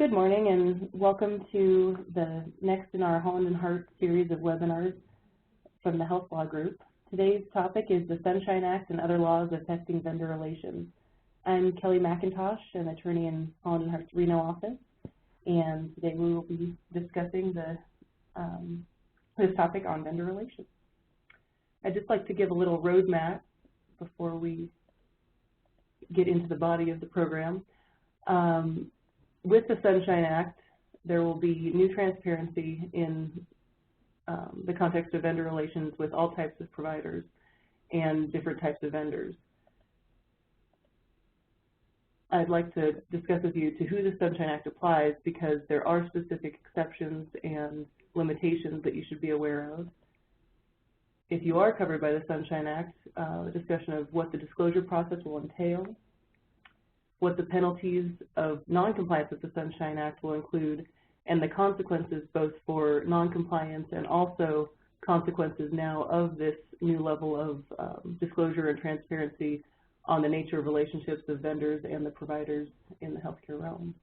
Good morning and welcome to the next in our Holland and Hart series of webinars from the Health Law Group. Today's topic is the Sunshine Act and other laws affecting vendor relations. I'm Kelly McIntosh, an attorney in Holland and Hart's Reno office, and today we will be discussing this topic on vendor relations. I'd just like to give a little roadmap before we get into the body of the program. With the Sunshine Act, there will be new transparency in the context of vendor relations with all types of providers and different types of vendors. I'd like to discuss with you to who the Sunshine Act applies because there are specific exceptions and limitations that you should be aware of. If you are covered by the Sunshine Act, a discussion of what the disclosure process will entail, what the penalties of noncompliance with the Sunshine Act will include, and the consequences both for noncompliance and also consequences now of this new level of disclosure and transparency on the nature of relationships of vendors and the providers in the healthcare realm.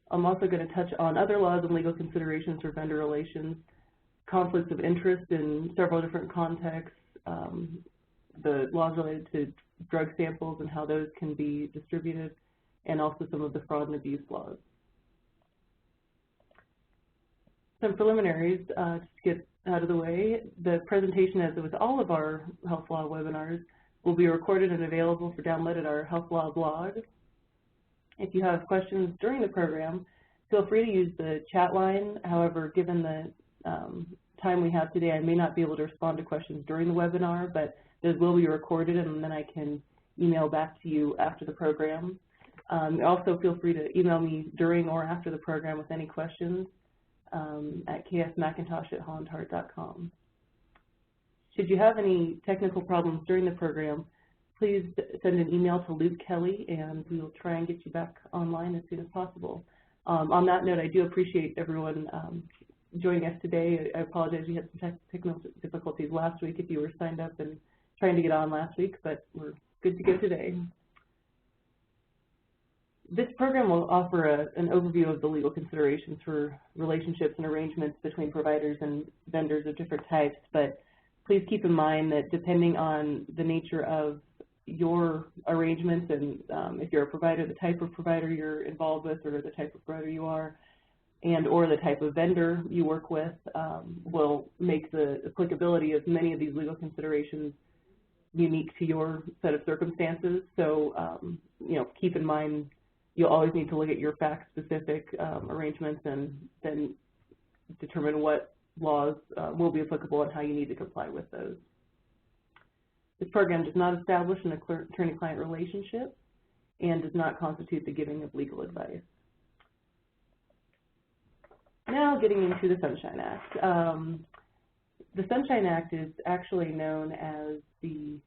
I'm also going to touch on other laws and legal considerations for vendor relations, conflicts of interest in several different contexts, the laws related to drug samples and how those can be distributed, and also some of the fraud and abuse laws. Some preliminaries to get out of the way. The presentation, as with all of our health law webinars, will be recorded and available for download at our health law blog. If you have questions during the program, feel free to use the chat line. However, given the time we have today, I may not be able to respond to questions during the webinar, but those will be recorded and then I can email back to you after the program. Also feel free to email me during or after the program with any questions at ksmcintosh@hollandhart.com. Should you have any technical problems during the program, please send an email to Luke Kelly and we will try and get you back online as soon as possible. On that note, I do appreciate everyone joining us today. I apologize you had some technical difficulties last week if you were signed up and trying to get on last week, but we're good to go today. This program will offer an overview of the legal considerations for relationships and arrangements between providers and vendors of different types, but please keep in mind that depending on the nature of your arrangements and if you're a provider, the type of provider you're involved with or the type of provider you are, and or the type of vendor you work with will make the applicability of many of these legal considerations unique to your set of circumstances. So, keep in mind you'll always need to look at your fact-specific arrangements and then determine what laws will be applicable and how you need to comply with those. This program does not establish an attorney-client relationship and does not constitute the giving of legal advice. Now getting into the Sunshine Act. The Sunshine Act is actually known as the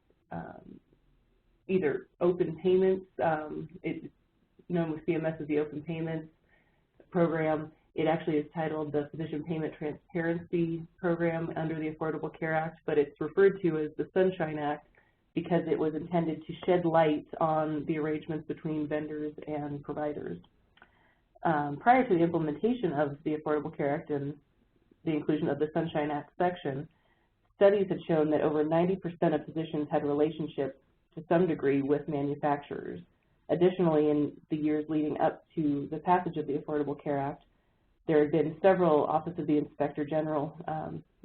either open payments, it's known with CMS as the Open Payments Program. It actually is titled the Physician Payment Transparency Program under the Affordable Care Act, but it's referred to as the Sunshine Act because it was intended to shed light on the arrangements between vendors and providers. Prior to the implementation of the Affordable Care Act and the inclusion of the Sunshine Act section, studies had shown that over 90% of physicians had relationships to some degree with manufacturers. Additionally, in the years leading up to the passage of the Affordable Care Act, there had been several Office of the Inspector General,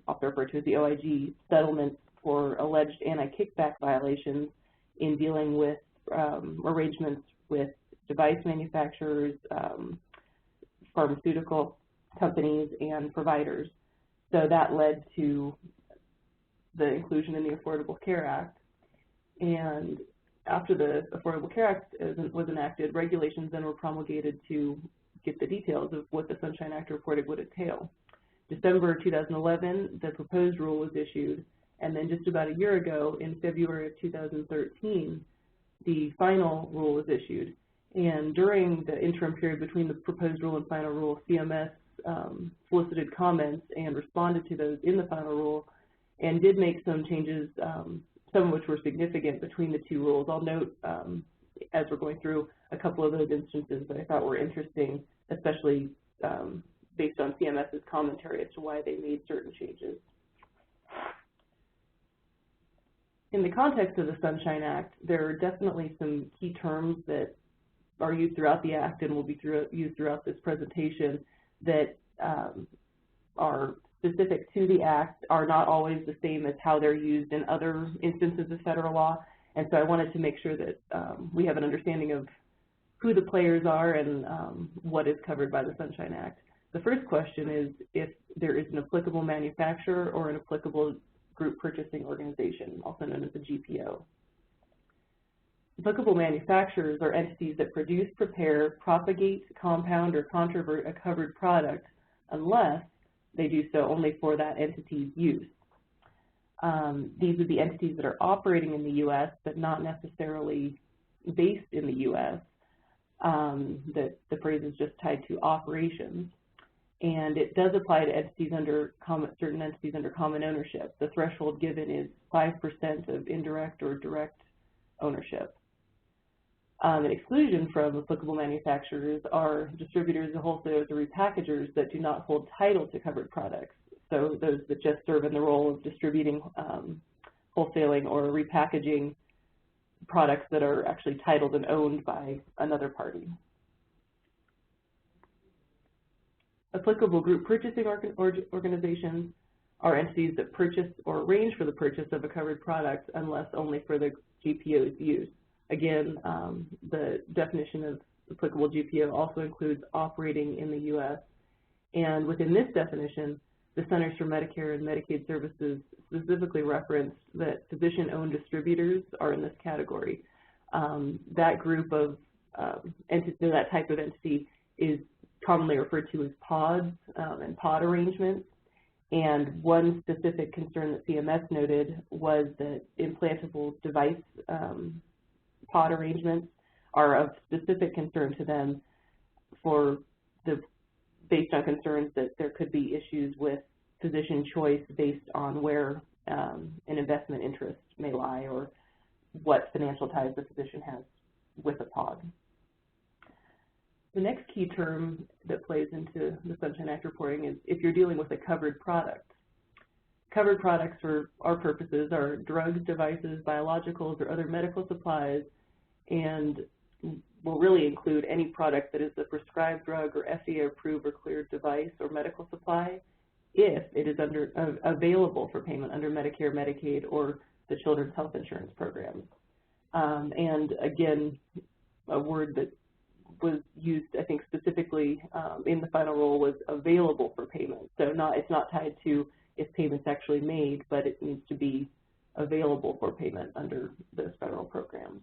also referred to as the OIG, settlements for alleged anti-kickback violations in dealing with arrangements with device manufacturers, pharmaceutical companies, and providers. So that led to the inclusion in the Affordable Care Act. And after the Affordable Care Act was enacted, regulations then were promulgated to get the details of what the Sunshine Act reported would entail. December 2011, the proposed rule was issued, and then just about a year ago, in February of 2013, the final rule was issued. And during the interim period between the proposed rule and final rule, CMS solicited comments and responded to those in the final rule and did make some changes, some of which were significant between the two rules. I'll note as we're going through a couple of those instances that I thought were interesting, especially based on CMS's commentary as to why they made certain changes. In the context of the Sunshine Act, there are definitely some key terms that are used throughout the Act and will be used throughout this presentation that are specific to the Act, are not always the same as how they're used in other instances of federal law. And so I wanted to make sure that we have an understanding of who the players are and what is covered by the Sunshine Act. The first question is if there is an applicable manufacturer or an applicable group purchasing organization, also known as a GPO. Applicable manufacturers are entities that produce, prepare, propagate, compound, or controvert a covered product unless they do so only for that entity's use. These would be entities that are operating in the U.S. but not necessarily based in the U.S. The phrase is just tied to operations. And it does apply to entities under certain entities under common ownership. The threshold given is 5% of indirect or direct ownership. An exclusion from applicable manufacturers are distributors, wholesalers, or repackagers that do not hold title to covered products. So those that just serve in the role of distributing, wholesaling, or repackaging products that are actually titled and owned by another party. Applicable group purchasing organizations are entities that purchase or arrange for the purchase of a covered product unless only for the GPO's use. Again, the definition of applicable GPO also includes operating in the U.S. And within this definition, the Centers for Medicare and Medicaid Services specifically referenced that physician-owned distributors are in this category. That group of that type of entity is commonly referred to as pods and pod arrangements. And one specific concern that CMS noted was that implantable device pod arrangements are of specific concern to them based on concerns that there could be issues with physician choice based on where an investment interest may lie or what financial ties the physician has with a pod. The next key term that plays into the Sunshine Act reporting is if you're dealing with a covered product. Covered products for our purposes are drugs, devices, biologicals, or other medical supplies, and will really include any product that is a prescribed drug or FDA-approved or cleared device or medical supply if it is available for payment under Medicare, Medicaid, or the Children's Health Insurance Program. And again, a word that was used, I think, specifically in the final rule was available for payment. So it's not tied to if payment's actually made, but it needs to be available for payment under those federal programs.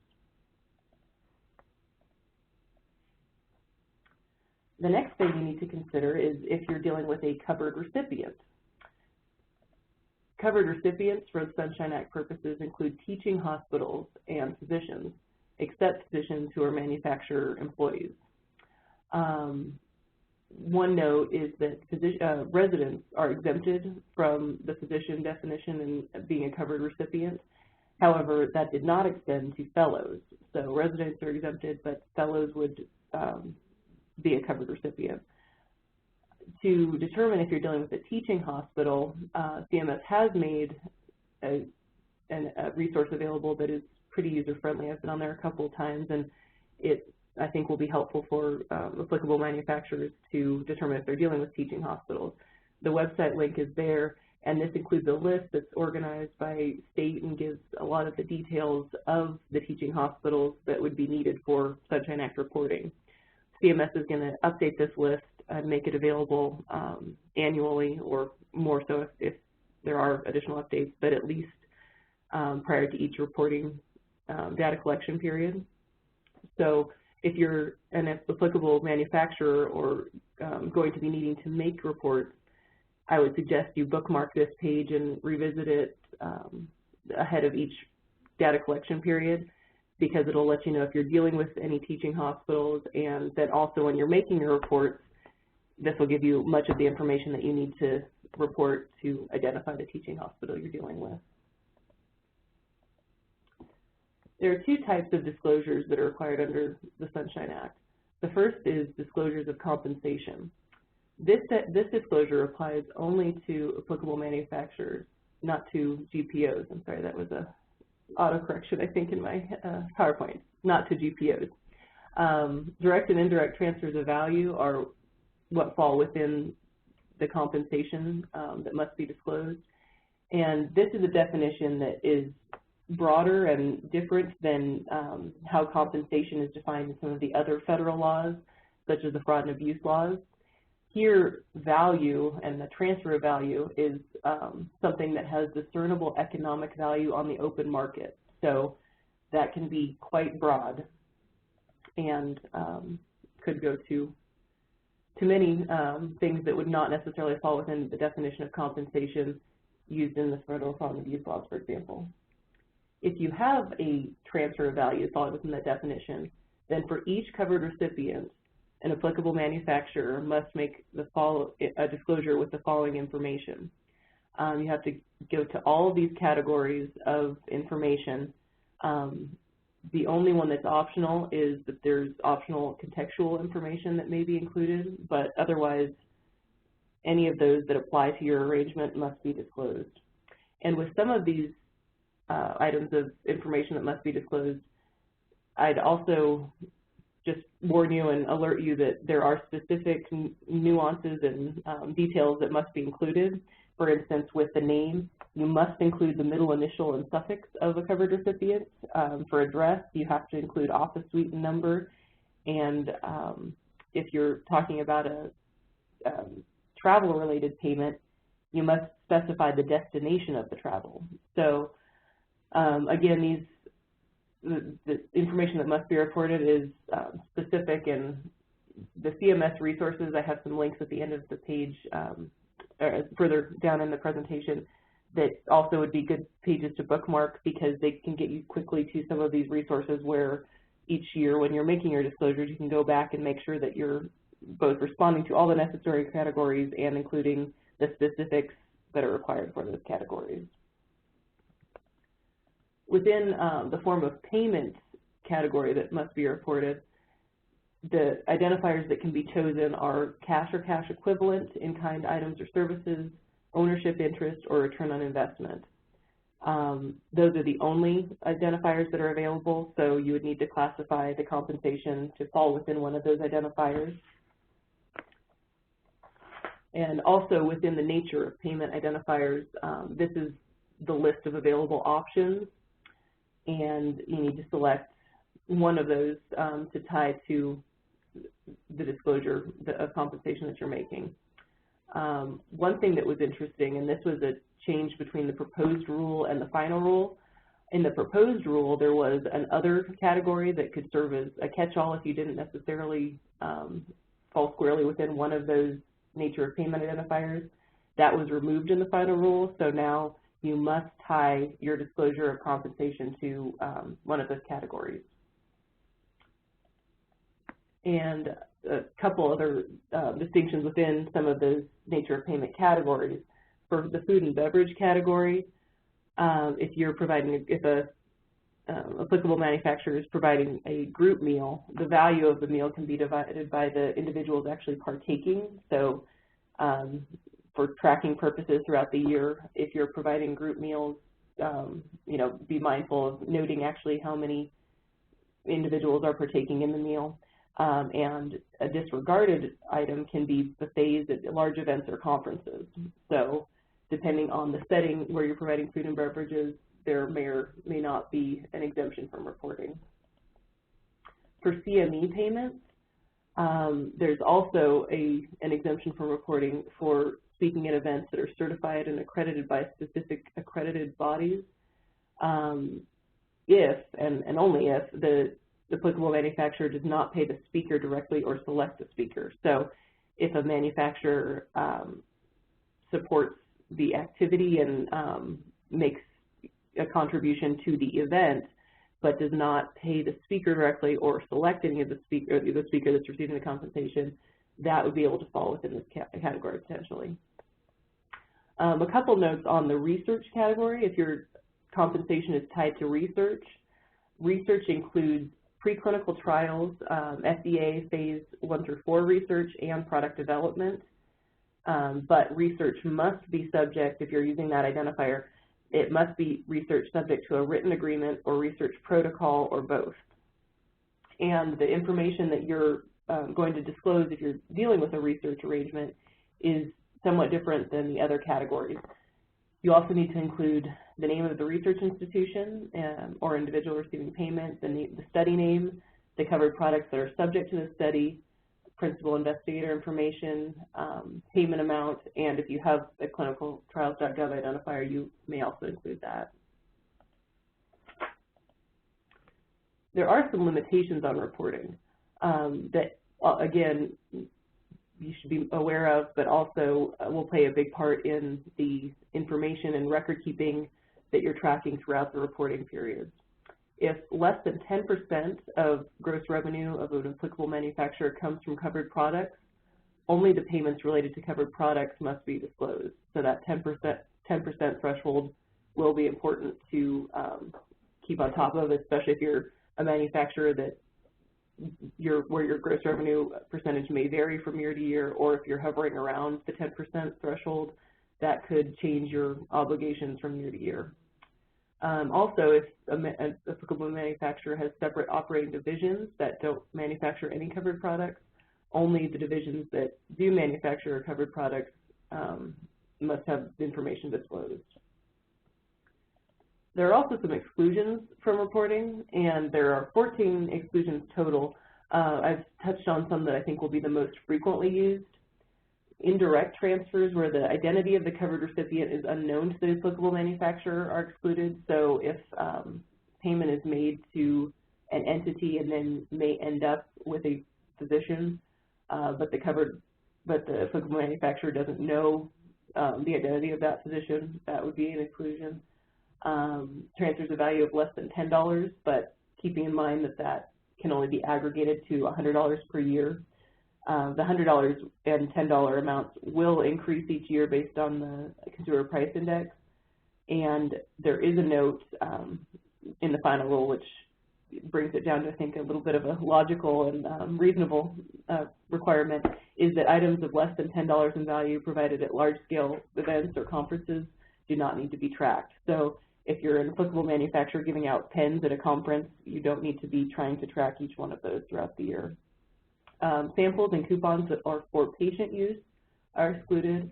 The next thing you need to consider is if you're dealing with a covered recipient. Covered recipients for the Sunshine Act purposes include teaching hospitals and physicians, except physicians who are manufacturer employees. One note is that residents are exempted from the physician definition and being a covered recipient. However, that did not extend to fellows. So residents are exempted, but fellows would be a covered recipient. To determine if you're dealing with a teaching hospital, CMS has made a resource available that is pretty user-friendly. I've been on there a couple of times, and it, I think, will be helpful for applicable manufacturers to determine if they're dealing with teaching hospitals. The website link is there, and this includes a list that's organized by state and gives a lot of the details of the teaching hospitals that would be needed for Sunshine Act reporting. CMS is going to update this list and make it available annually, or more so if there are additional updates, but at least prior to each reporting data collection period. So if you're an applicable manufacturer or going to be needing to make reports, I would suggest you bookmark this page and revisit it ahead of each data collection period, because it'll let you know if you're dealing with any teaching hospitals, and then also when you're making your reports, this will give you much of the information that you need to report to identify the teaching hospital you're dealing with. There are two types of disclosures that are required under the Sunshine Act. The first is disclosures of compensation. This disclosure applies only to applicable manufacturers, not to GPOs. I'm sorry, that was a autocorrection, I think, in my PowerPoint, not to GPOs. Direct and indirect transfers of value are what fall within the compensation that must be disclosed. And this is a definition that is broader and different than how compensation is defined in some of the other federal laws, such as the fraud and abuse laws. Here, value and the transfer of value is something that has discernible economic value on the open market. So that can be quite broad and could go to many things that would not necessarily fall within the definition of compensation used in the federal fraud and abuse laws, for example. If you have a transfer of value falling within that definition, then for each covered recipient, an applicable manufacturer must make a disclosure with the following information. You have to go to all of these categories of information. The only one that's optional is that there's optional contextual information that may be included, but otherwise any of those that apply to your arrangement must be disclosed. And with some of these items of information that must be disclosed, I'd also just warn you and alert you that there are specific nuances and details that must be included. For instance, with the name, you must include the middle initial and suffix of a covered recipient. For address, you have to include office suite and number. And if you're talking about a travel-related payment, you must specify the destination of the travel. So again, the information that must be reported is specific, and the CMS resources, I have some links at the end of the page further down in the presentation that also would be good pages to bookmark, because they can get you quickly to some of these resources where each year when you're making your disclosures, you can go back and make sure that you're both responding to all the necessary categories and including the specifics that are required for those categories. Within the form of payment category that must be reported, the identifiers that can be chosen are cash or cash equivalent, in-kind items or services, ownership interest, or return on investment. Those are the only identifiers that are available, so you would need to classify the compensation to fall within one of those identifiers. And also within the nature of payment identifiers, this is the list of available options, and you need to select one of those to tie to the disclosure of compensation that you're making. One thing that was interesting, and this was a change between the proposed rule and the final rule. In the proposed rule, there was an other category that could serve as a catch-all if you didn't necessarily fall squarely within one of those nature of payment identifiers. That was removed in the final rule, so now you must tie your disclosure of compensation to one of those categories. And a couple other distinctions within some of those nature of payment categories. For the food and beverage category, if a applicable manufacturer is providing a group meal, the value of the meal can be divided by the individuals actually partaking. So for tracking purposes throughout the year, if you're providing group meals, be mindful of noting actually how many individuals are partaking in the meal. And a disregarded item can be buffets at large events or conferences. So depending on the setting where you're providing food and beverages, there may or may not be an exemption from reporting. For CME payments, there's also an exemption from reporting for speaking at events that are certified and accredited by specific accredited bodies, if, and only if, the applicable manufacturer does not pay the speaker directly or select the speaker. So if a manufacturer supports the activity and makes a contribution to the event, but does not pay the speaker directly or select any of the speaker that's receiving the compensation, that would be able to fall within this category potentially. A couple notes on the research category. If your compensation is tied to research, Research includes preclinical trials, FDA phase 1 through 4 research, and product development. But research must be subject, if you're using that identifier, it must be research subject to a written agreement or research protocol or both. And the information that you're going to disclose if you're dealing with a research arrangement is somewhat different than the other categories. You also need to include the name of the research institution or individual receiving payment, the study name, the covered products that are subject to the study, principal investigator information, payment amount, and if you have a clinicaltrials.gov identifier, you may also include that. There are some limitations on reporting that, again, you should be aware of, but also will play a big part in the information and record keeping that you're tracking throughout the reporting period. If less than 10% of gross revenue of an applicable manufacturer comes from covered products, only the payments related to covered products must be disclosed. So that 10% threshold will be important to keep on top of, especially if you're a manufacturer that where your gross revenue percentage may vary from year to year, or if you're hovering around the 10% threshold, that could change your obligations from year to year. Also, if an applicable manufacturer has separate operating divisions that don't manufacture any covered products, only the divisions that do manufacture covered products must have the information disclosed. There are also some exclusions from reporting, and there are 14 exclusions total. I've touched on some that I think will be the most frequently used. Indirect transfers, where the identity of the covered recipient is unknown to the applicable manufacturer, are excluded. So if payment is made to an entity and then may end up with a physician, but the applicable manufacturer doesn't know the identity of that physician, that would be an exclusion. Transfers of value of less than $10, but keeping in mind that that can only be aggregated to $100 per year. The $100 and $10 amounts will increase each year based on the Consumer Price Index, and there is a note in the final rule which brings it down to, I think, a little bit of a logical and reasonable requirement, is that items of less than $10 in value provided at large-scale events or conferences do not need to be tracked. So if you're an applicable manufacturer giving out pens at a conference, you don't need to be trying to track each one of those throughout the year. Samples and coupons that are for patient use are excluded.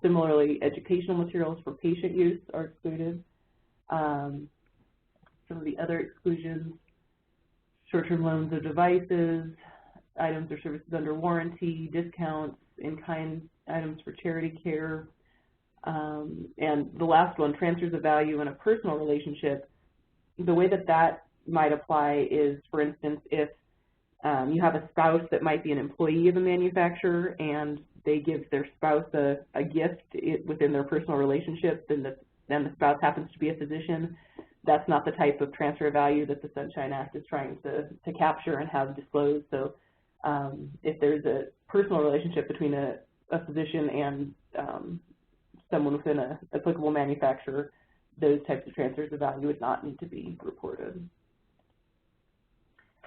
Similarly, educational materials for patient use are excluded. Some of the other exclusions, short-term loans of devices, items or services under warranty, discounts, in-kind items for charity care, and the last one, transfers of value in a personal relationship. The way that that might apply is, for instance, if you have a spouse that might be an employee of a manufacturer and they give their spouse a gift within their personal relationship, and the spouse happens to be a physician, that's not the type of transfer of value that the Sunshine Act is trying to capture and have disclosed. So if there's a personal relationship between a physician and someone within an applicable manufacturer, those types of transfers of value would not need to be reported.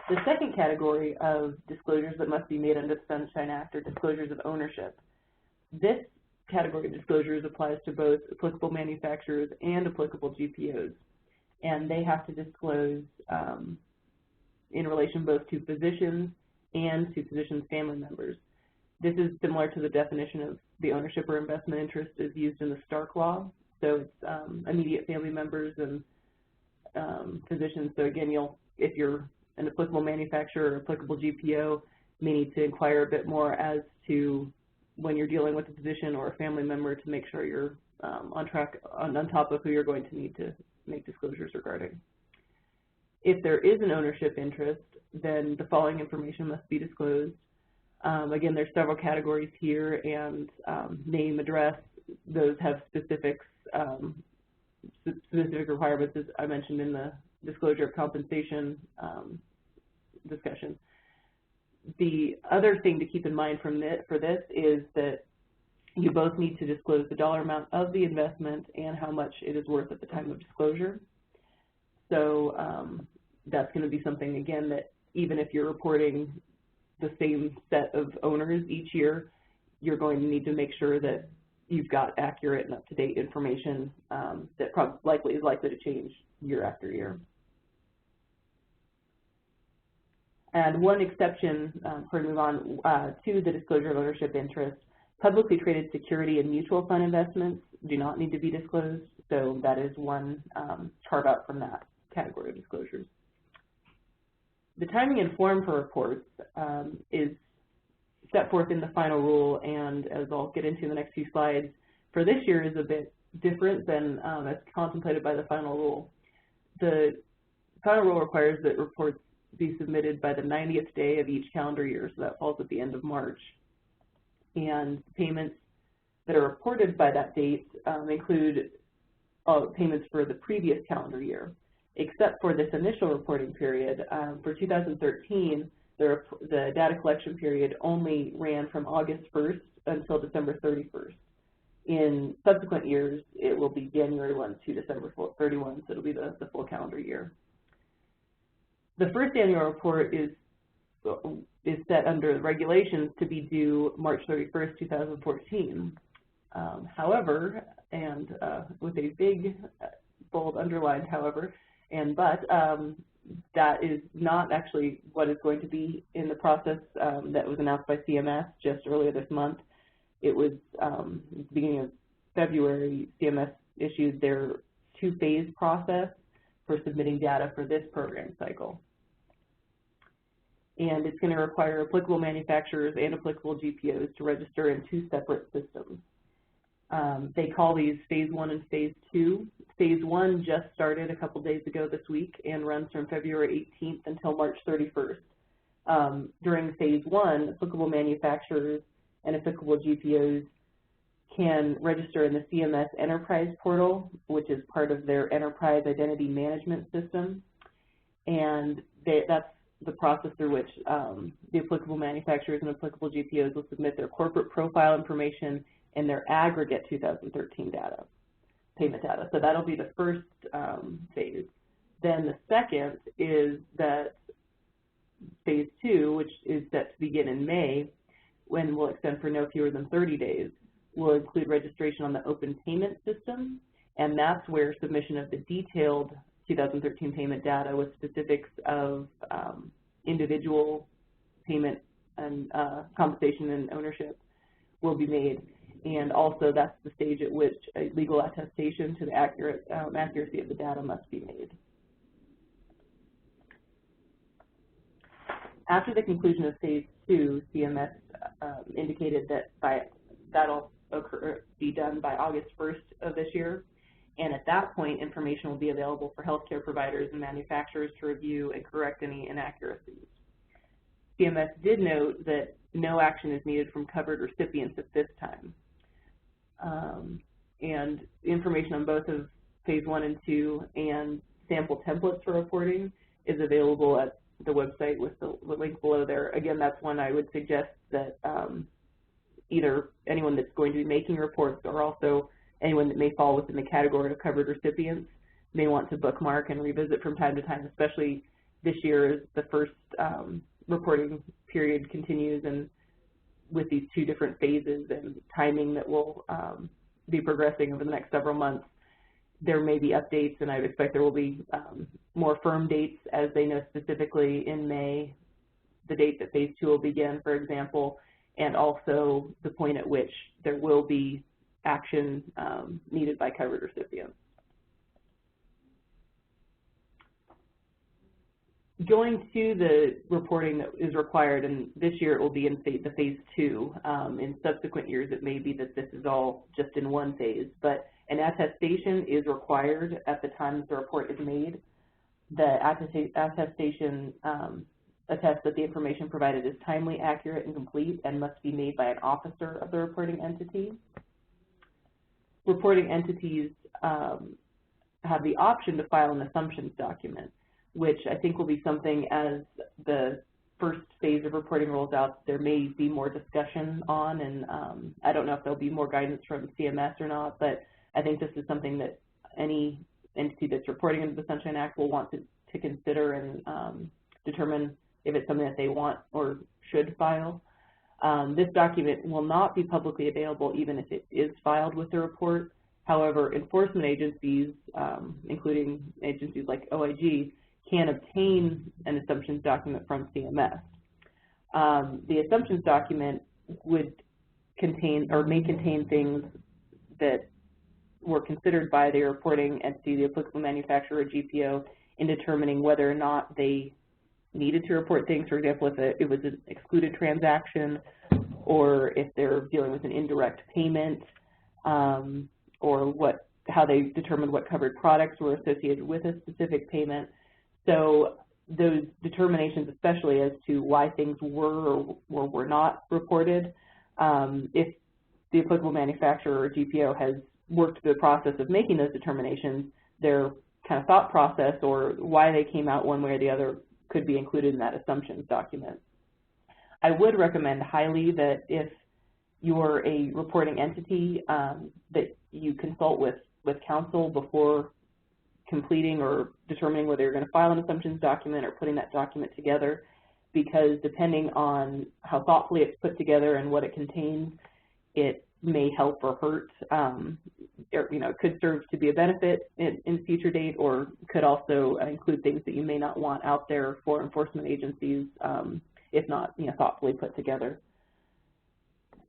The second category of disclosures that must be made under the Sunshine Act are disclosures of ownership. This category of disclosures applies to both applicable manufacturers and applicable GPOs, and they have to disclose in relation both to physicians and to physicians' family members. This is similar to the definition of the ownership or investment interest as used in the Stark Law. So it's immediate family members and physicians. So again, if you're an applicable manufacturer or applicable GPO, may need to inquire a bit more as to when you're dealing with a physician or a family member to make sure you're on track, on top of who you're going to need to make disclosures regarding. If there is an ownership interest, then the following information must be disclosed. Again, there's several categories here, and name, address, those have specific requirements, as I mentioned in the disclosure of compensation discussion. The other thing to keep in mind for this is that you both need to disclose the dollar amount of the investment and how much it is worth at the time of disclosure. So that's going to be something, again, that even if you're reporting the same set of owners each year, you're going to need to make sure that you've got accurate and up-to-date information that likely is likely to change year after year. And one exception, before we move on, to the disclosure of ownership interest, publicly traded security and mutual fund investments do not need to be disclosed, so that is one carve out from that category of disclosures. The timing and form for reports is set forth in the final rule, and as I'll get into in the next few slides, for this year is a bit different than as contemplated by the final rule. The final rule requires that reports be submitted by the 90th day of each calendar year, so that falls at the end of March. And payments that are reported by that date include payments for the previous calendar year, except for this initial reporting period. For 2013, the data collection period only ran from August 1st until December 31st. In subsequent years, it will be January 1 to December 31, so it'll be the full calendar year. The first annual report is set under the regulations to be due March 31st, 2014. However, and with a big, bold underlined however, and but, that is not actually what is going to be in the process that was announced by CMS just earlier this month. It was beginning of February, CMS issued their two-phase process for submitting data for this program cycle. And it's going to require applicable manufacturers and applicable GPOs to register in two separate systems. They call these Phase 1 and Phase 2. Phase 1 just started a couple days ago this week and runs from February 18th until March 31st. During Phase 1, applicable manufacturers and applicable GPOs can register in the CMS Enterprise Portal, which is part of their Enterprise Identity Management System. And that's the process through which the applicable manufacturers and applicable GPOs will submit their corporate profile information and their aggregate 2013 data, payment data. So that'll be the first phase. Then the second is that Phase 2, which is set to begin in May, when will extend for no fewer than 30 days, will include registration on the open payment system, and that's where submission of the detailed 2013 payment data with specifics of individual payment and compensation and ownership will be made. And also that's the stage at which a legal attestation to the accuracy of the data must be made. After the conclusion of Phase 2, CMS indicated that that'll be done by August 1st of this year. And at that point, information will be available for healthcare providers and manufacturers to review and correct any inaccuracies. CMS did note that no action is needed from covered recipients at this time. And information on both of Phase 1 and 2 and sample templates for reporting is available at the website with the link below there. Again, that's one I would suggest that either anyone that's going to be making reports or also anyone that may fall within the category of covered recipients may want to bookmark and revisit from time to time, especially this year as the first reporting period continues, and with these two different phases and timing that will be progressing over the next several months, there may be updates, and I would expect there will be more firm dates as they know specifically in May, the date that Phase 2 will begin, for example, and also the point at which there will be action needed by covered recipients. Going to the reporting that is required, and this year it will be in the Phase 2. In subsequent years, it may be that this is all just in one phase, but an attestation is required at the time that the report is made. The attestation attests that the information provided is timely, accurate, and complete, and must be made by an officer of the reporting entity. Reporting entities have the option to file an assumptions document, which I think will be something as the first phase of reporting rolls out, there may be more discussion on, and I don't know if there'll be more guidance from CMS or not, but I think this is something that any entity that's reporting under the Sunshine Act will want to to consider and determine if it's something that they want or should file. This document will not be publicly available even if it is filed with the report. However, enforcement agencies, including agencies like OIG, can obtain an assumptions document from CMS. The assumptions document would contain or may contain things that were considered by the reporting entity, the applicable manufacturer or GPO, in determining whether or not they needed to report things. For example, if it was an excluded transaction, or if they're dealing with an indirect payment, or how they determined what covered products were associated with a specific payment. So those determinations, especially as to why things were or were not reported, if the applicable manufacturer or GPO has worked through the process of making those determinations, their kind of thought process or why they came out one way or the other could be included in that assumptions document. I would recommend highly that if you're a reporting entity, that you consult with counsel before completing or determining whether you're going to file an assumptions document or putting that document together, because depending on how thoughtfully it's put together and what it contains, it may help or hurt. It could serve to be a benefit in a future date, or could also include things that you may not want out there for enforcement agencies if not thoughtfully put together.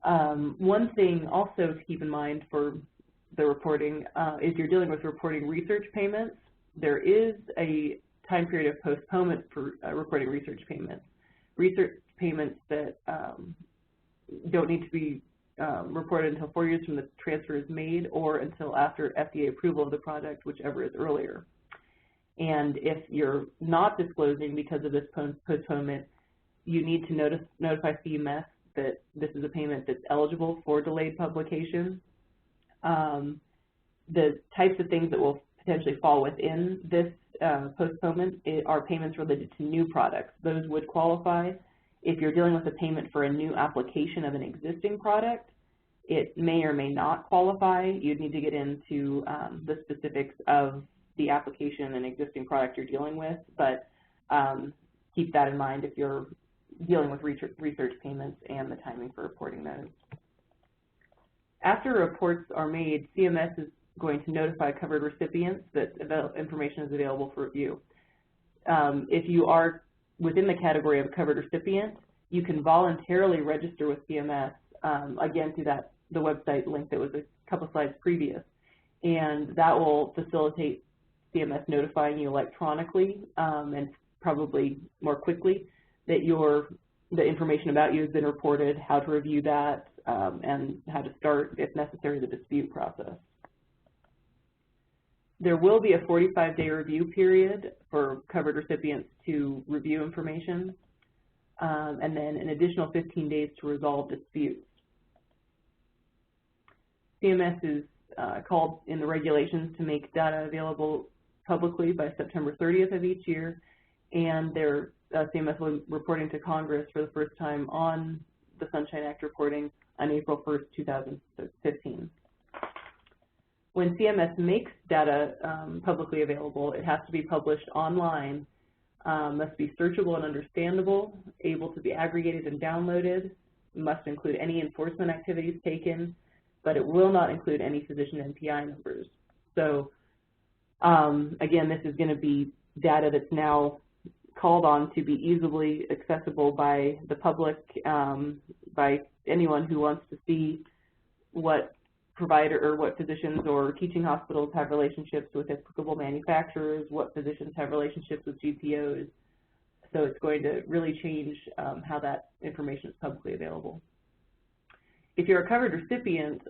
One thing also to keep in mind for the reporting is you're dealing with reporting research payments. There is a time period of postponement for reporting research payments. Research payments that don't need to be reported until 4 years from the transfer is made, or until after FDA approval of the product, whichever is earlier. And if you're not disclosing because of this postponement, you need to notify CMS that this is a payment that's eligible for delayed publication. The types of things that will potentially fall within this postponement are payments related to new products. Those would qualify. If you're dealing with a payment for a new application of an existing product, it may or may not qualify. You'd need to get into the specifics of the application and existing product you're dealing with, but keep that in mind if you're dealing with research payments and the timing for reporting those. After reports are made, CMS is going to notify covered recipients that information is available for review. If you are within the category of covered recipient, you can voluntarily register with CMS, again through the website link that was a couple slides previous, and that will facilitate CMS notifying you electronically and probably more quickly that the information about you has been reported, how to review that, and how to start, if necessary, the dispute process. There will be a 45-day review period for covered recipients to review information, and then an additional 15 days to resolve disputes. CMS is called in the regulations to make data available publicly by September 30th of each year, and CMS will be reporting to Congress for the first time on the Sunshine Act reporting on April 1st, 2015. When CMS makes data publicly available, it has to be published online, must be searchable and understandable, able to be aggregated and downloaded, must include any enforcement activities taken, but it will not include any physician NPI numbers. So again, this is going to be data that's now called on to be easily accessible by the public, by anyone who wants to see what provider or what physicians or teaching hospitals have relationships with applicable manufacturers, what physicians have relationships with GPOs. So it's going to really change how that information is publicly available. If you're a covered recipient,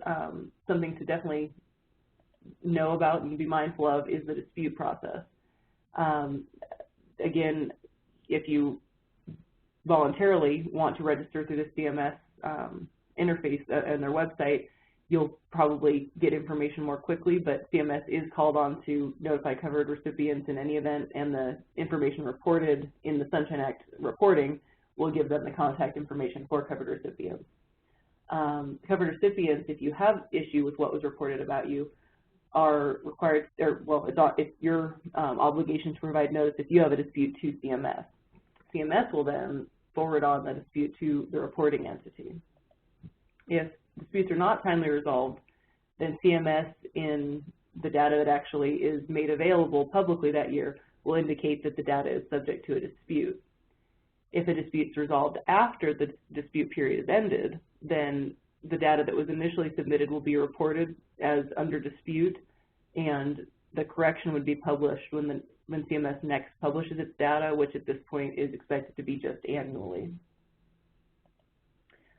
something to definitely know about and be mindful of is the dispute process. Again, if you voluntarily want to register through the CMS interface and their website, you'll probably get information more quickly, but CMS is called on to notify covered recipients in any event, and the information reported in the Sunshine Act reporting will give them the contact information for covered recipients. Covered recipients, if you have issue with what was reported about you, are required, or well, it's your obligation to provide notice if you have a dispute to CMS. CMS will then forward on the dispute to the reporting entity. If disputes are not timely resolved, then CMS, in the data that actually is made available publicly that year, will indicate that the data is subject to a dispute. If a dispute is resolved after the dispute period is ended, then the data that was initially submitted will be reported as under dispute, and the correction would be published when CMS next publishes its data, which at this point is expected to be just annually.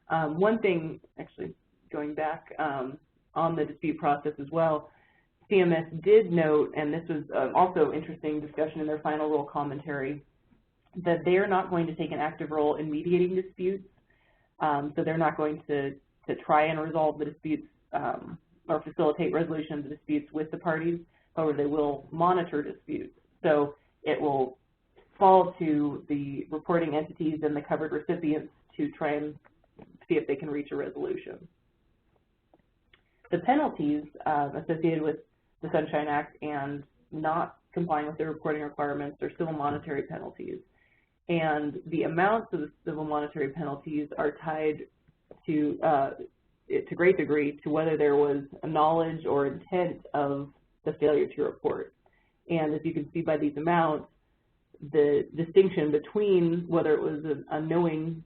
One thing, actually going back on the dispute process as well, CMS did note, and this was also interesting discussion in their final rule commentary, that they are not going to take an active role in mediating disputes. So they're not going to try and resolve the disputes or facilitate resolution of the disputes with the parties. However, they will monitor disputes. So it will fall to the reporting entities and the covered recipients to try and see if they can reach a resolution. The penalties associated with the Sunshine Act and not complying with their reporting requirements are civil monetary penalties. And the amounts of the civil monetary penalties are tied to great degree to whether there was a knowledge or intent of the failure to report. And as you can see by these amounts, the distinction between whether it was an unknowing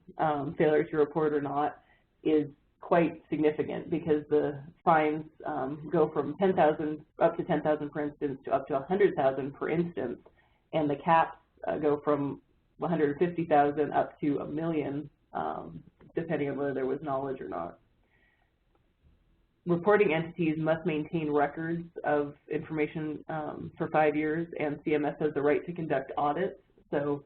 failure to report or not is quite significant, because the fines go from $10,000 up to $10,000 per instance to up to $100,000 per instance, and the caps go from $150,000 up to $1 million, depending on whether there was knowledge or not. Reporting entities must maintain records of information for 5 years, and CMS has the right to conduct audits. So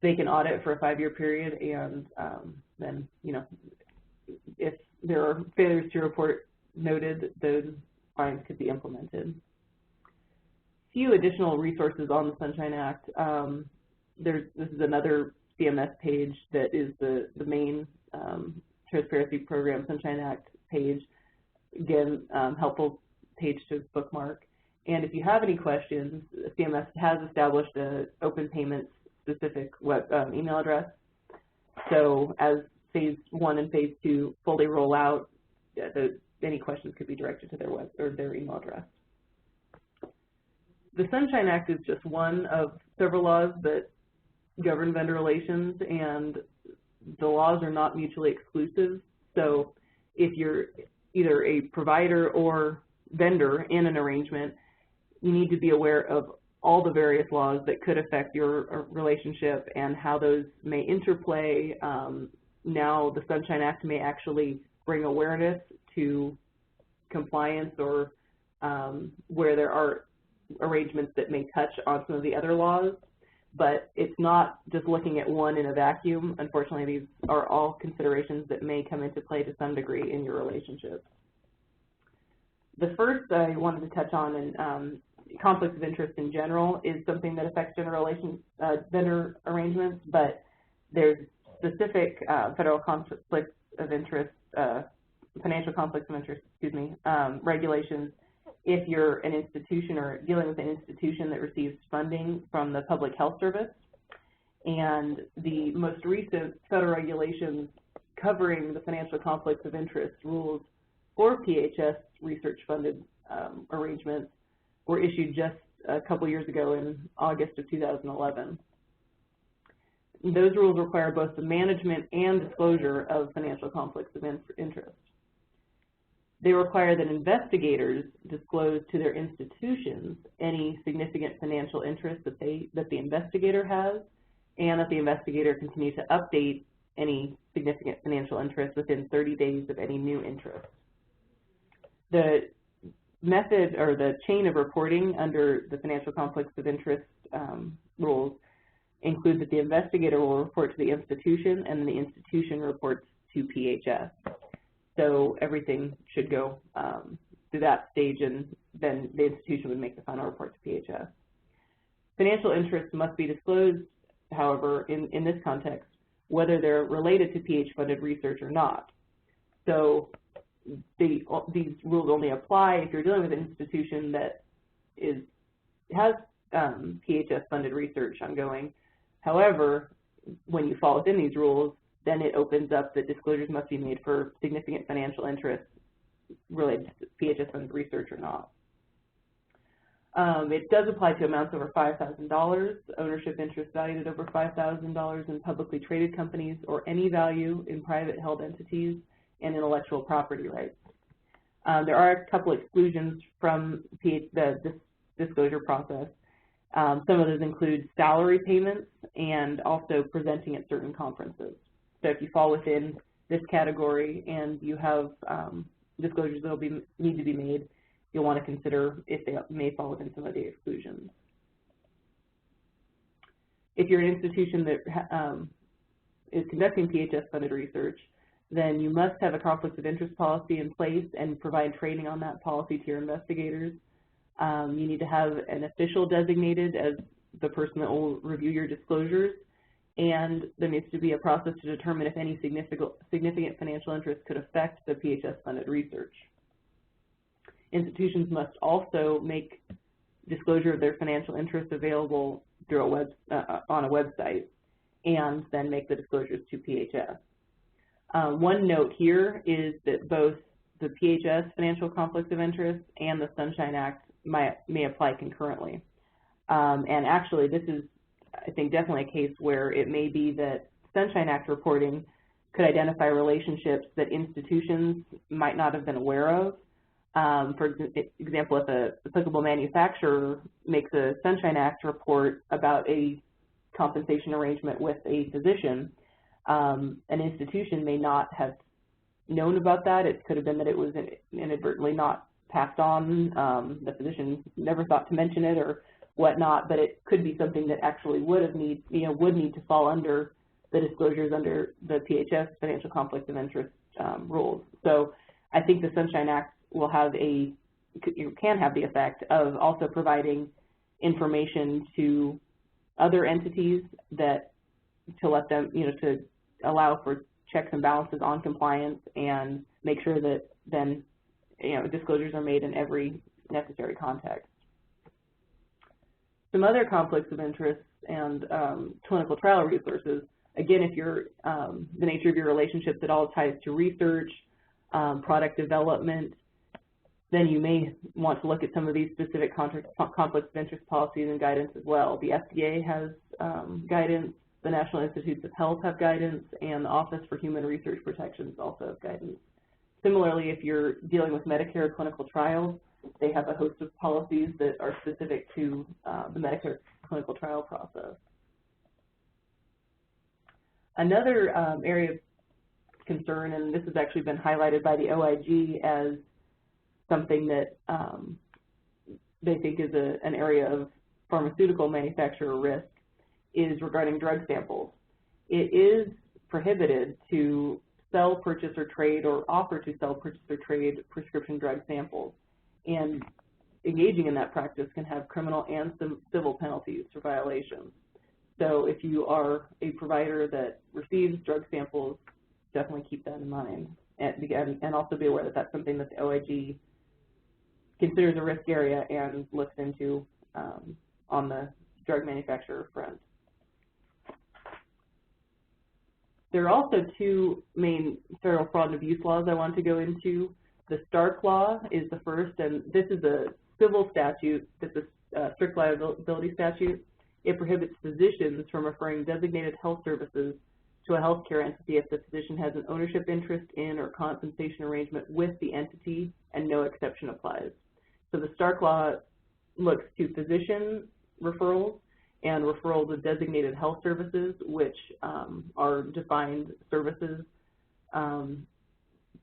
they can audit for a 5-year period, and then, you know, if there are failures to report noted, those fines could be implemented. Few additional resources on the Sunshine Act. This is another CMS page that is the main Transparency Program Sunshine Act page. Again, helpful page to bookmark. And if you have any questions, CMS has established an open payments specific email address. So as Phase 1 and Phase 2 fully roll out, any questions could be directed to their web or their email address. The Sunshine Act is just one of several laws that govern vendor relations, and the laws are not mutually exclusive. So if you're either a provider or vendor in an arrangement, you need to be aware of all the various laws that could affect your relationship and how those may interplay. Now the Sunshine Act may actually bring awareness to compliance, or where there are arrangements that may touch on some of the other laws, but it's not just looking at one in a vacuum. Unfortunately, these are all considerations that may come into play to some degree in your relationships. The first I wanted to touch on, and conflicts of interest in general, is something that affects vendor arrangements, but there's specific federal conflicts of interest, financial conflicts of interest, regulations if you're an institution or dealing with an institution that receives funding from the Public Health Service. And the most recent federal regulations covering the financial conflicts of interest rules for PHS research-funded arrangements were issued just a couple years ago in August of 2011. Those rules require both the management and disclosure of financial conflicts of interest. They require that investigators disclose to their institutions any significant financial interest that the investigator has, and that the investigator continue to update any significant financial interest within 30 days of any new interest. The method or the chain of reporting under the financial conflicts of interest rules include that the investigator will report to the institution, and the institution reports to PHS. So everything should go through that stage, and then the institution would make the final report to PHS. Financial interests must be disclosed, however, in this context, whether they're related to PH-funded research or not. So these rules only apply if you're dealing with an institution that has PHS-funded research ongoing. However, when you fall within these rules, then it opens up that disclosures must be made for significant financial interests related to PHS-funded research or not. It does apply to amounts over $5,000, ownership interest valued at over $5,000 in publicly traded companies, or any value in private held entities, and intellectual property rights. There are a couple exclusions from the disclosure process. Some of those include salary payments and also presenting at certain conferences. So if you fall within this category and you have disclosures that will need to be made, you'll want to consider if they may fall within some of the exclusions. If you're an institution that is conducting PHS-funded research, then you must have a conflict of interest policy in place and provide training on that policy to your investigators. You need to have an official designated as the person that will review your disclosures, and there needs to be a process to determine if any significant financial interest could affect the PHS-funded research. Institutions must also make disclosure of their financial interests available through on a website, and then make the disclosures to PHS. One note here is that both the PHS financial conflict of interest and the Sunshine Act may apply concurrently. And actually, this is, I think, definitely a case where it may be that Sunshine Act reporting could identify relationships that institutions might not have been aware of. For example, if an applicable manufacturer makes a Sunshine Act report about a compensation arrangement with a physician, an institution may not have known about that. It could have been that it was inadvertently not passed on. The physician never thought to mention it or whatnot, but it could be something that actually would need to fall under the disclosures under the PHS financial conflict of interest rules. So I think the Sunshine Act will have can have the effect of also providing information to other entities to let them, to allow for checks and balances on compliance and make sure that then, disclosures are made in every necessary context. Some other conflicts of interest and clinical trial resources. Again, if the nature of your relationships at all ties to research, product development, then you may want to look at some of these specific conflicts of interest policies and guidance as well. The FDA has guidance, the National Institutes of Health have guidance, and the Office for Human Research Protections also have guidance. Similarly, if you're dealing with Medicare clinical trials, they have a host of policies that are specific to the Medicare clinical trial process. Another area of concern, and this has actually been highlighted by the OIG as something that they think is an area of pharmaceutical manufacturer risk, is regarding drug samples. It is prohibited to sell, purchase, or trade, or offer to sell, purchase, or trade prescription drug samples. And engaging in that practice can have criminal and civil penalties for violations. So if you are a provider that receives drug samples, definitely keep that in mind. And also be aware that that's something that the OIG considers a risk area and looks into on the drug manufacturer front. There are also two main federal fraud and abuse laws I want to go into. The Stark Law is the first, and this is a civil statute. It's a strict liability statute. It prohibits physicians from referring designated health services to a healthcare entity if the physician has an ownership interest in or compensation arrangement with the entity, and no exception applies. So the Stark Law looks to physician referrals and referrals of designated health services, which are defined services. And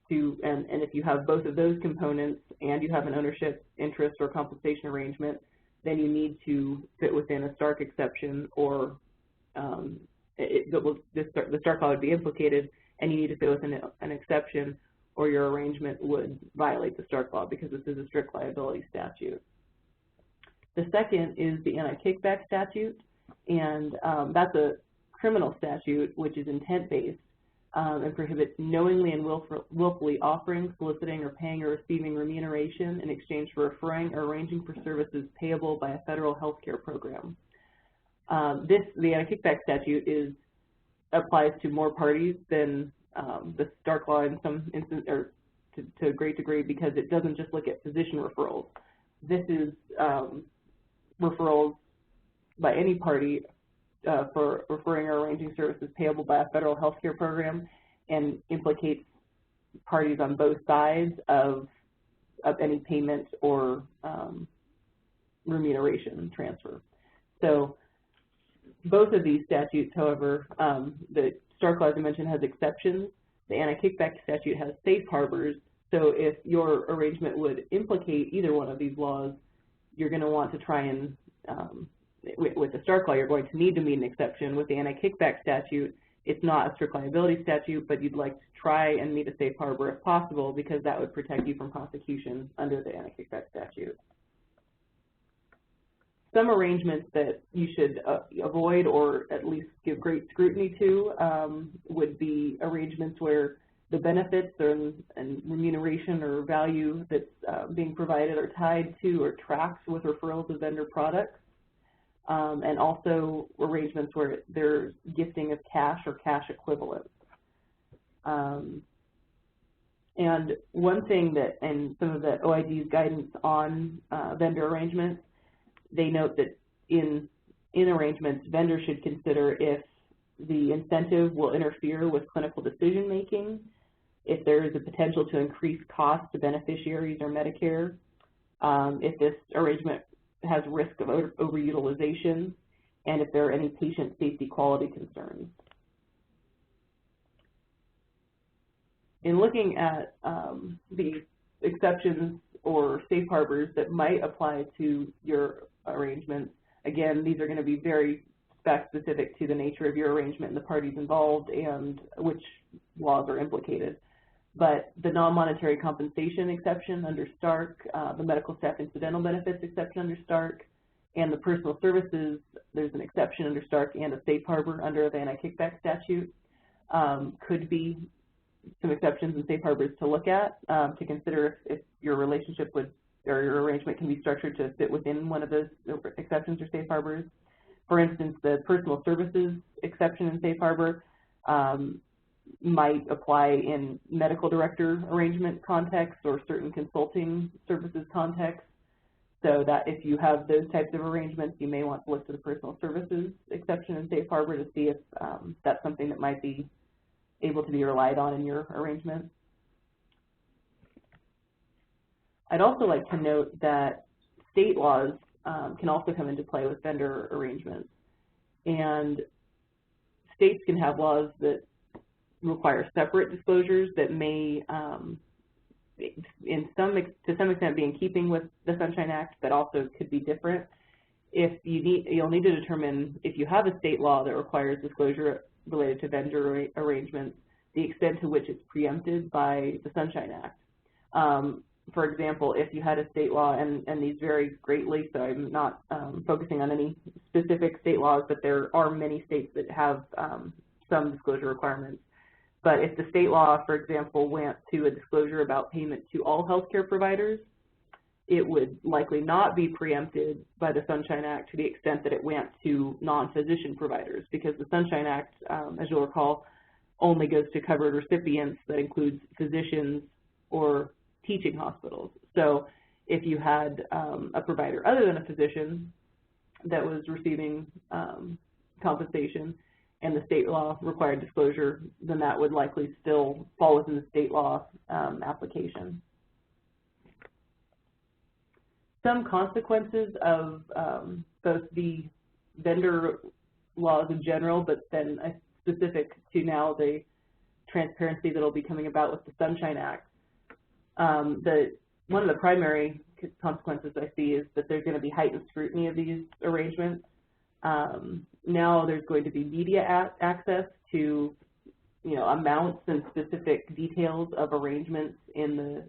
if you have both of those components and you have an ownership interest or compensation arrangement, then you need to fit within a Stark exception, or the Stark Law would be implicated, and you need to fit within an exception, or your arrangement would violate the Stark Law because this is a strict liability statute. The second is the anti-kickback statute, and that's a criminal statute which is intent-based. and prohibits knowingly and willfully offering, soliciting, or paying or receiving remuneration in exchange for referring or arranging for services payable by a federal health care program. The anti-kickback statute applies to more parties than the Stark Law in some instance, or to a great degree, because it doesn't just look at physician referrals. This is referrals by any party for referring or arranging services payable by a federal health care program, and implicates parties on both sides of any payment or remuneration transfer. So both of these statutes, however, the Stark Law, as I mentioned, has exceptions. The anti-kickback statute has safe harbors. So if your arrangement would implicate either one of these laws, you're going to want to try and, with the Stark Law, you're going to need to meet an exception. With the anti-kickback statute, it's not a strict liability statute, but you'd like to try and meet a safe harbor if possible, because that would protect you from prosecution under the anti-kickback statute. Some arrangements that you should avoid, or at least give great scrutiny to, would be arrangements where the benefits and remuneration or value that's being provided are tied to or tracked with referrals of vendor products, and also arrangements where there's gifting of cash or cash equivalents. And one thing that, in some of the OID's guidance on vendor arrangements, they note that in arrangements, vendors should consider if the incentive will interfere with clinical decision-making, if there is a potential to increase costs to beneficiaries or Medicare, if this arrangement has risk of overutilization, and if there are any patient safety quality concerns. In looking at the exceptions or safe harbors that might apply to your arrangements, again, these are going to be very specific to the nature of your arrangement and the parties involved and which laws are implicated. But the non-monetary compensation exception under Stark, the medical staff incidental benefits exception under Stark, and the personal services, there's an exception under Stark and a safe harbor under the anti-kickback statute, could be some exceptions and safe harbors to look at, to consider if your relationship would, or your arrangement can be structured to fit within one of those exceptions or safe harbors. For instance, the personal services exception and safe harbor might apply in medical director arrangement context or certain consulting services context, so that if you have those types of arrangements, you may want to look to the personal services exception and safe harbor to see if that's something that might be able to be relied on in your arrangement. I'd also like to note that state laws can also come into play with vendor arrangements, and states can have laws that require separate disclosures that may, to some extent, be in keeping with the Sunshine Act, but also could be different. You'll need to determine if you have a state law that requires disclosure related to vendor arrangements, the extent to which it's preempted by the Sunshine Act. For example, if you had a state law, and these vary greatly, so I'm not focusing on any specific state laws, but there are many states that have some disclosure requirements. But if the state law, for example, went to a disclosure about payment to all healthcare providers, it would likely not be preempted by the Sunshine Act to the extent that it went to non-physician providers, because the Sunshine Act, as you'll recall, only goes to covered recipients. That includes physicians or teaching hospitals. So if you had a provider other than a physician that was receiving compensation and the state law required disclosure, then that would likely still fall within the state law application. Some consequences of both the vendor laws in general, but then specific to now the transparency that will be coming about with the Sunshine Act. One of the primary consequences I see is that there's going to be heightened scrutiny of these arrangements. Now there's going to be media access to, amounts and specific details of arrangements in the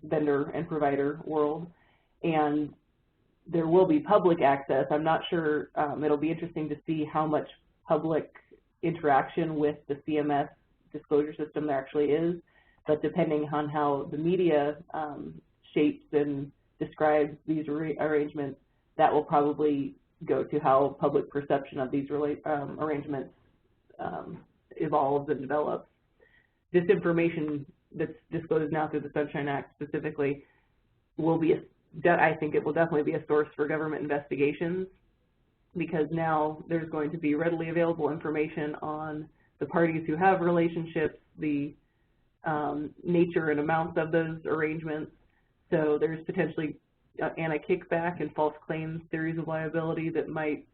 vendor and provider world, and there will be public access. I'm not sure, it'll be interesting to see how much public interaction with the CMS disclosure system there actually is, but depending on how the media shapes and describes these arrangements, that will probably go to how public perception of these arrangements evolves and develops. This information that's disclosed now through the Sunshine Act specifically will be, I think it will definitely be a source for government investigations, because now there's going to be readily available information on the parties who have relationships, the nature and amounts of those arrangements. So there's potentially anti-kickback and false claims theories of liability that might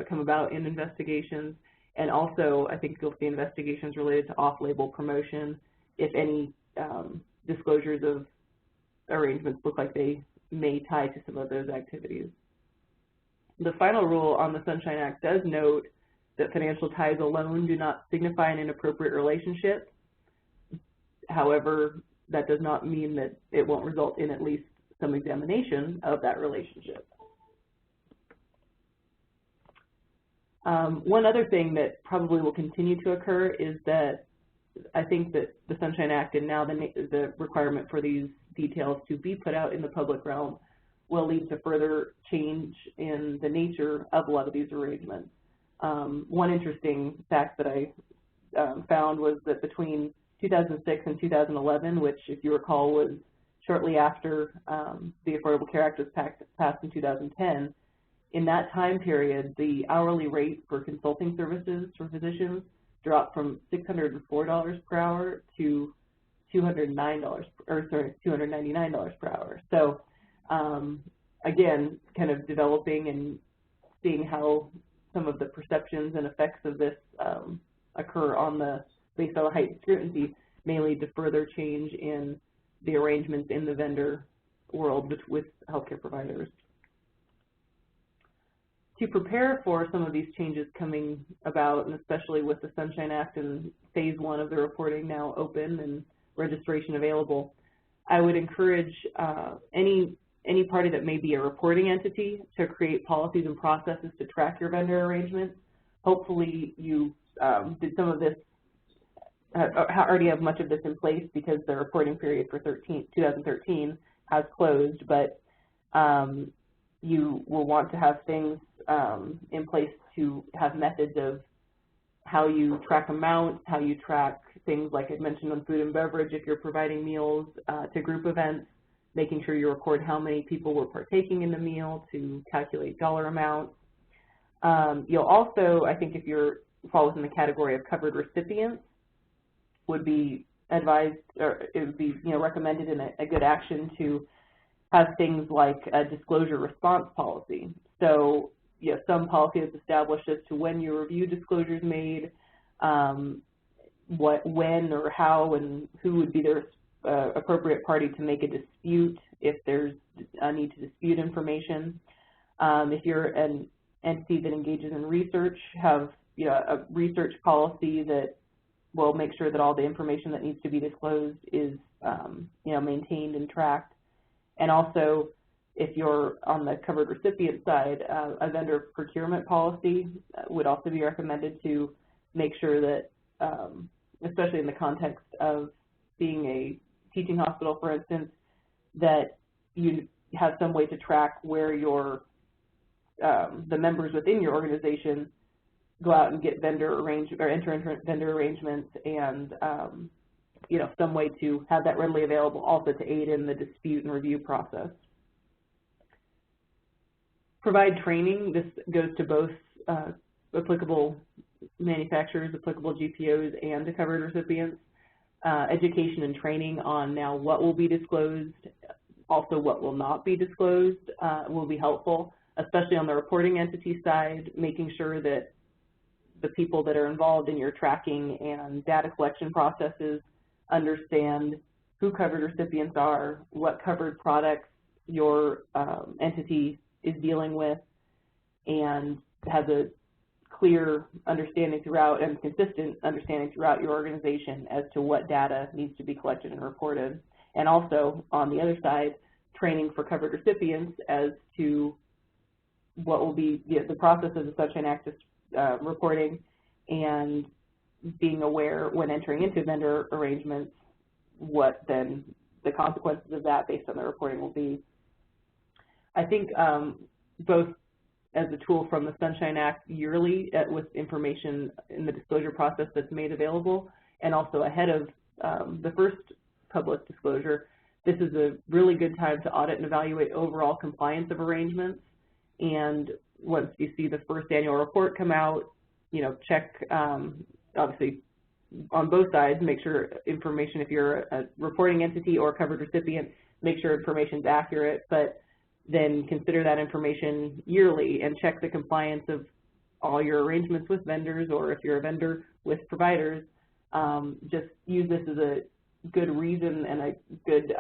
come about in investigations. And also, I think you'll see investigations related to off-label promotion if any disclosures of arrangements look like they may tie to some of those activities. The final rule on the Sunshine Act does note that financial ties alone do not signify an inappropriate relationship. However, that does not mean that it won't result in at least some examination of that relationship. One other thing that probably will continue to occur is that I think that the Sunshine Act and now the requirement for these details to be put out in the public realm will lead to further change in the nature of a lot of these arrangements. One interesting fact that I found was that between 2006 and 2011, which, if you recall, was shortly after the Affordable Care Act was passed in 2010, in that time period, the hourly rate for consulting services for physicians dropped from $604 per hour to $299 per hour. So again, kind of developing and seeing how some of the perceptions and effects of this occur based on the heightened scrutiny may lead to further change in the arrangements in the vendor world with healthcare providers. To prepare for some of these changes coming about, and especially with the Sunshine Act and phase 1 of the reporting now open and registration available, I would encourage any party that may be a reporting entity to create policies and processes to track your vendor arrangements. Hopefully you did some of this, already have much of this in place because the reporting period for 2013 has closed, but you will want to have things in place to have methods of how you track amounts, how you track things like I mentioned on food and beverage if you're providing meals to group events, making sure you record how many people were partaking in the meal to calculate dollar amounts. You'll also, I think if you fall within the category of covered recipients, would be advised, or it would be recommended in a good action to have things like a disclosure response policy. So some policy is established as to when you review disclosures made, when or how and who would be the appropriate party to make a dispute if there's a need to dispute information. If you're an entity that engages in research, have a research policy that will make sure that all the information that needs to be disclosed is maintained and tracked. And also, if you're on the covered recipient side, a vendor procurement policy would also be recommended to make sure that, especially in the context of being a teaching hospital, for instance, that you have some way to track where your the members within your organization go out and get enter into vendor arrangements, and some way to have that readily available also to aid in the dispute and review process. Provide training. This goes to both applicable manufacturers, applicable GPOs, and to covered recipients. Education and training on now what will be disclosed, also what will not be disclosed will be helpful, especially on the reporting entity side, making sure that the people that are involved in your tracking and data collection processes understand who covered recipients are, what covered products your entity is dealing with, and has a clear understanding throughout and consistent understanding throughout your organization as to what data needs to be collected and reported. And also, on the other side, training for covered recipients as to what will be the process of the Sunshine Act reporting and being aware when entering into vendor arrangements what then the consequences of that based on the reporting will be. I think both as a tool from the Sunshine Act yearly with information in the disclosure process that's made available, and also ahead of the first public disclosure, this is a really good time to audit and evaluate overall compliance of arrangements. And once you see the first annual report come out, check, obviously, on both sides, make sure information, if you're a reporting entity or a covered recipient, make sure information's accurate, but then consider that information yearly and check the compliance of all your arrangements with vendors, or if you're a vendor with providers, just use this as a good reason and a good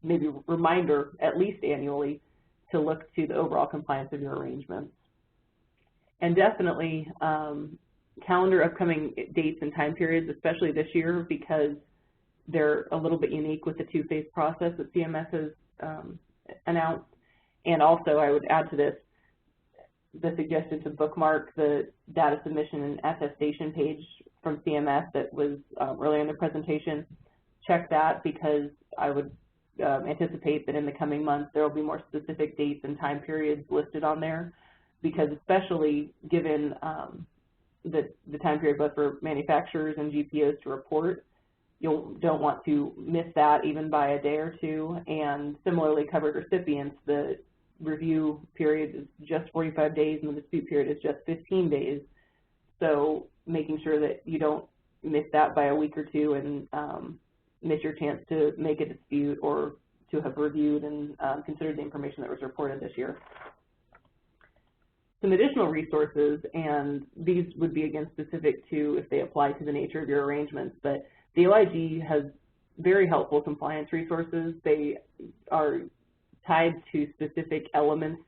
maybe reminder, at least annually, to look to the overall compliance of your arrangements. And definitely calendar upcoming dates and time periods, especially this year, because they're a little bit unique with the two-phase process that CMS has announced. And also, I would add to this the suggestion to bookmark the data submission and attestation page from CMS that was earlier in the presentation. Check that, because I would anticipate that in the coming months there will be more specific dates and time periods listed on there, because especially given the time period both for manufacturers and GPOs to report, you don't want to miss that even by a day or two. And similarly, covered recipients, the review period is just 45 days and the dispute period is just 15 days. So making sure that you don't miss that by a week or two and miss your chance to make a dispute or to have reviewed and considered the information that was reported this year. Some additional resources, and these would be again specific to if they apply to the nature of your arrangements, but the OIG has very helpful compliance resources. They are tied to specific elements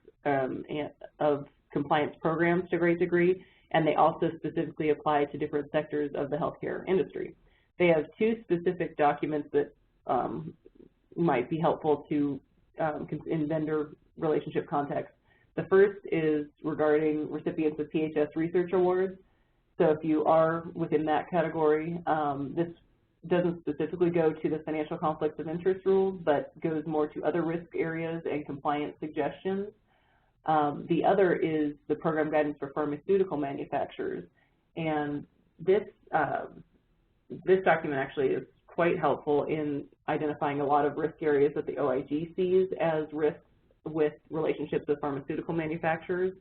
of compliance programs to a great degree, and they also specifically apply to different sectors of the healthcare industry. They have two specific documents that might be helpful to in vendor relationship context. The first is regarding recipients of PHS research awards. So if you are within that category, this doesn't specifically go to the financial conflicts of interest rules, but goes more to other risk areas and compliance suggestions. The other is the program guidance for pharmaceutical manufacturers. And this document actually is quite helpful in identifying a lot of risk areas that the OIG sees as risks with relationships with pharmaceutical manufacturers.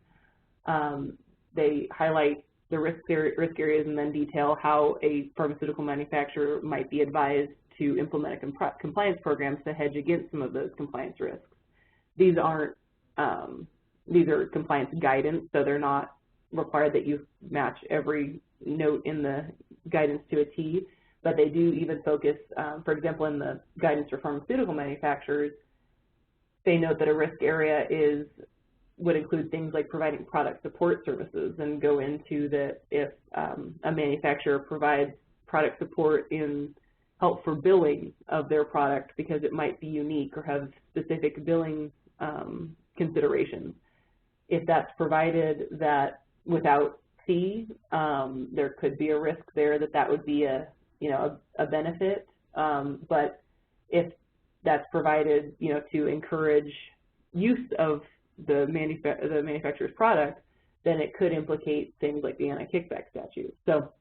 They highlight the risk areas and then detail how a pharmaceutical manufacturer might be advised to implement a compliance program to hedge against some of those compliance risks. These are compliance guidance, so they're not required that you match every note in the guidance to a T, but they do even focus, for example, in the guidance for pharmaceutical manufacturers, they note that a risk area would include things like providing product support services, and go into if a manufacturer provides product support in help for billing of their product because it might be unique or have specific billing considerations. If that's provided that without C, there could be a risk there that would be a benefit. But if that's provided, to encourage use of the manufacturer's product, then it could implicate things like the anti-kickback statute. So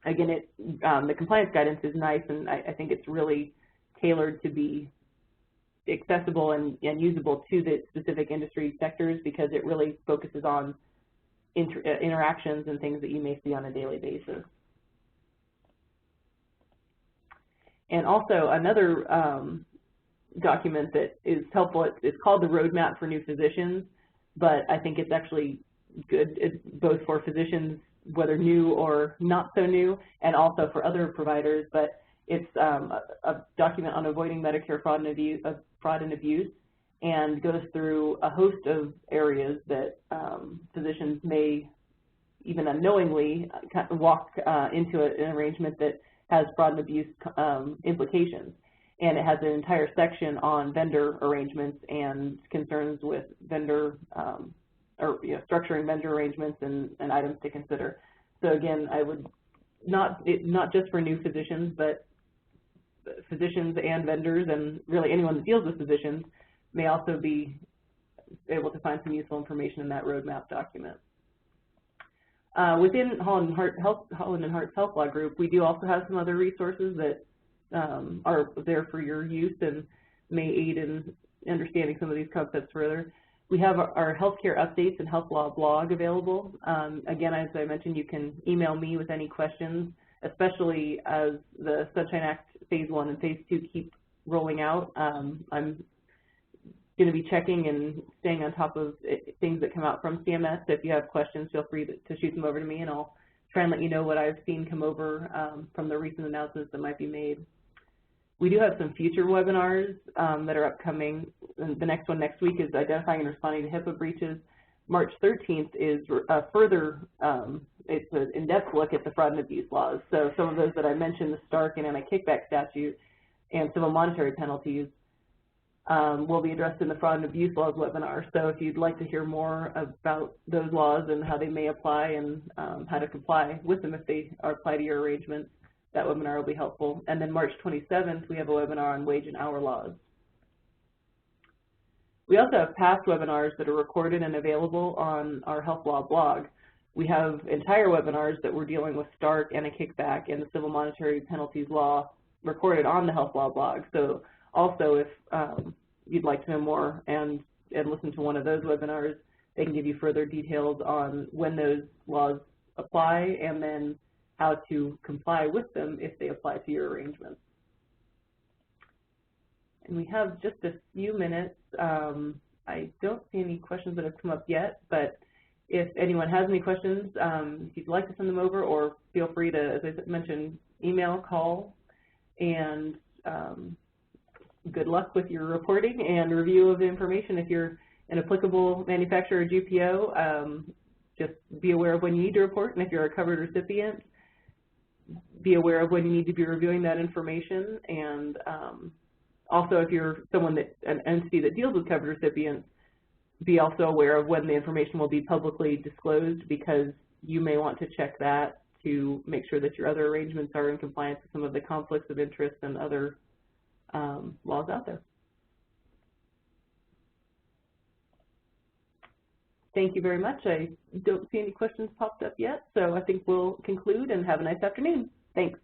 again, the compliance guidance is nice, and I think it's really tailored to be accessible and usable to the specific industry sectors, because it really focuses on interactions and things that you may see on a daily basis. And also another document that is helpful, it's called the Roadmap for New Physicians, but I think it's actually good both for physicians, whether new or not so new, and also for other providers. But it's a document on avoiding Medicare fraud and abuse, and goes through a host of areas that physicians may even unknowingly walk into an arrangement that has fraud and abuse implications. And it has an entire section on vendor arrangements and concerns with vendor structuring vendor arrangements and items to consider. So again, I would not just for new physicians, but physicians and vendors and really anyone that deals with physicians may also be able to find some useful information in that roadmap document. Within Holland and Hart's Health Law Group, we do also have some other resources that are there for your use and may aid in understanding some of these concepts further. We have our healthcare updates and health law blog available. Again, as I mentioned, you can email me with any questions, especially as the Sunshine Act Phase 1 and Phase 2 keep rolling out. I'm going to be checking and staying on top of things that come out from CMS. So if you have questions, feel free to shoot them over to me, and I'll try and let you know what I've seen come over from the recent announcements that might be made. We do have some future webinars that are upcoming. The next one next week is Identifying and Responding to HIPAA Breaches. March 13th is it's an in-depth look at the fraud and abuse laws. So some of those that I mentioned, the Stark and anti-kickback statute and civil monetary penalties, will be addressed in the fraud and abuse laws webinar. So if you'd like to hear more about those laws and how they may apply and how to comply with them if they apply to your arrangements, that webinar will be helpful. And then March 27th, we have a webinar on wage and hour laws. We also have past webinars that are recorded and available on our Health Law blog. We have entire webinars that we're dealing with Stark, anti-kickback, and the civil monetary penalties law recorded on the Health Law blog. So also, if you'd like to know more and listen to one of those webinars, they can give you further details on when those laws apply and then how to comply with them if they apply to your arrangements. And we have just a few minutes. I don't see any questions that have come up yet, but if anyone has any questions, if you'd like to send them over, or feel free to, as I mentioned, email, call, and good luck with your reporting and review of the information. If you're an applicable manufacturer or GPO, just be aware of when you need to report, and if you're a covered recipient, be aware of when you need to be reviewing that information. And also, if you're an entity that deals with covered recipients, be also aware of when the information will be publicly disclosed, because you may want to check that to make sure that your other arrangements are in compliance with some of the conflicts of interest and other laws out there. Thank you very much. I don't see any questions popped up yet, so I think we'll conclude and have a nice afternoon. Thanks.